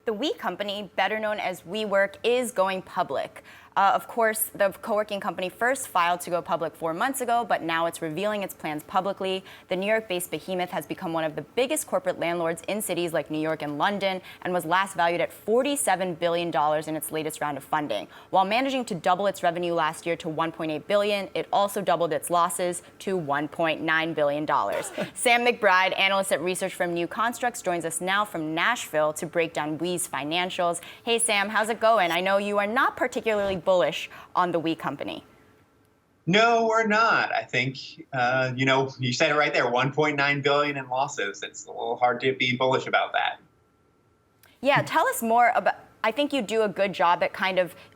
The We company, better known as WeWork, is going public. Of course, the co-working company first filed to go public 4 months ago, but now it's revealing its plans publicly. The New York-based behemoth has become one of the biggest corporate landlords in cities like New York and London, and was last valued at $47 billion in its latest round of funding. While managing to double its revenue last year to $1.8 billion, it also doubled its losses to $1.9 billion. Sam McBride, analyst at research firm New Constructs, joins us now from Nashville to break down We's financials. Hey, Sam, how's it going? I know you are not particularly bullish on the We company. No, we're not. I think, you said it right there, 1.9 billion in losses. It's a little hard to be bullish about that. Yeah, tell us more about, I think you do a good job at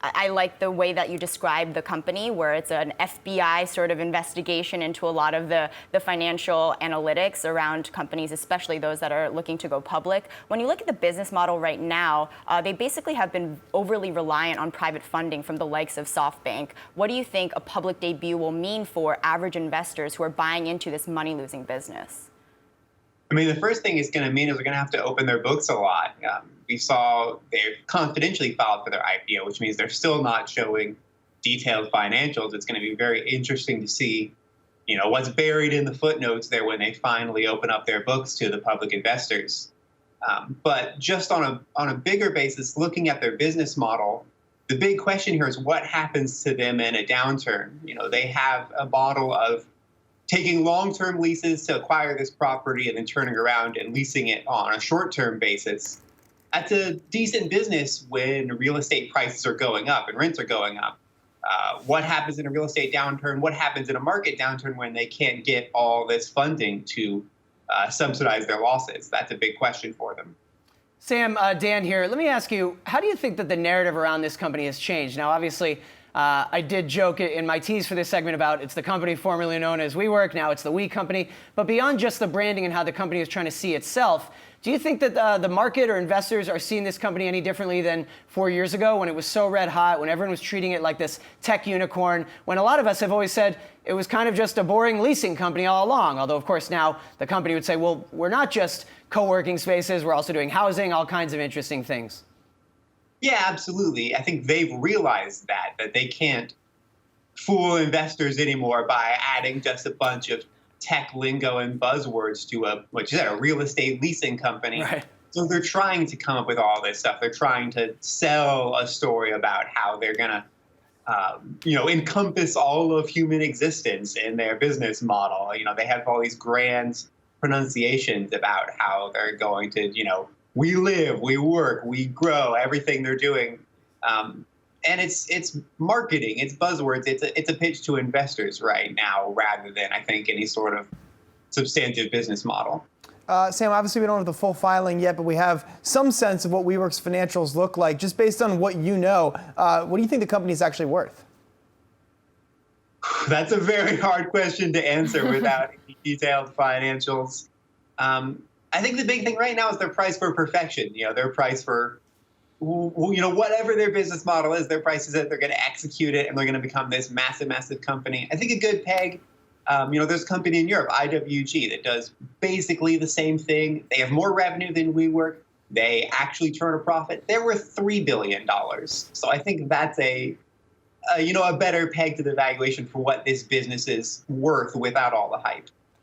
I like the way that you describe the company, where it's an FBI sort of investigation into a lot of the financial analytics around companies, especially those that are looking to go public. When you look at the business model right now, they basically have been overly reliant on private funding from the likes of SoftBank. What do you think a public debut will mean for average investors who are buying into this money-losing business? I mean, the first thing it's going to mean is they're going to have to open their books a lot. We saw they've confidentially filed for their IPO, which means they're still not showing detailed financials. It's going to be very interesting to see, what's buried in the footnotes there when they finally open up their books to the public investors. But just on a bigger basis, looking at their business model, the big question here is what happens to them in a downturn. They have a model of taking long-term leases to acquire this property and then turning around and leasing it on a short-term basis. That's a decent business when real estate prices are going up and rents are going up. What happens in a real estate downturn? What happens in a market downturn when they can't get all this funding to subsidize their losses? That's a big question for them. Sam, Dan here. Let me ask you, how do you think that the narrative around this company has changed? Now, obviously, I did joke in my tease for this segment about it's the company formerly known as WeWork, now it's the We company. But beyond just the branding and how the company is trying to see itself, do you think that the market or investors are seeing this company any differently than 4 years ago when it was so red hot, when everyone was treating it like this tech unicorn, when a lot of us have always said it was kind of just a boring leasing company all along? Although, of course, now the company would say, well, we're not just co-working spaces, we're also doing housing, all kinds of interesting things. Yeah, absolutely. I think they've realized that they can't fool investors anymore by adding just a bunch of tech lingo and buzzwords to a real estate leasing company. Right. So they're trying to come up with all this stuff. They're trying to sell a story about how they're going to, encompass all of human existence in their business model. They have all these grand pronunciations about how they're going to, we live, we work, we grow, everything they're doing. And it's marketing, it's buzzwords, it's a pitch to investors right now rather than, I think, any sort of substantive business model. Sam, obviously we don't have the full filing yet, but we have some sense of what WeWork's financials look like. Just based on what you know, what do you think the company is actually worth? That's a very hard question to answer without any detailed financials. I think the big thing right now is their price for perfection. Their price for, whatever their business model is, their price is that they're going to execute it and they're going to become this massive, massive company. I think a good peg, there's a company in Europe, IWG, that does basically the same thing. They have more revenue than WeWork. They actually turn a profit. They're worth $3 billion. So I think that's a better peg to the valuation for what this business is worth without all the hype.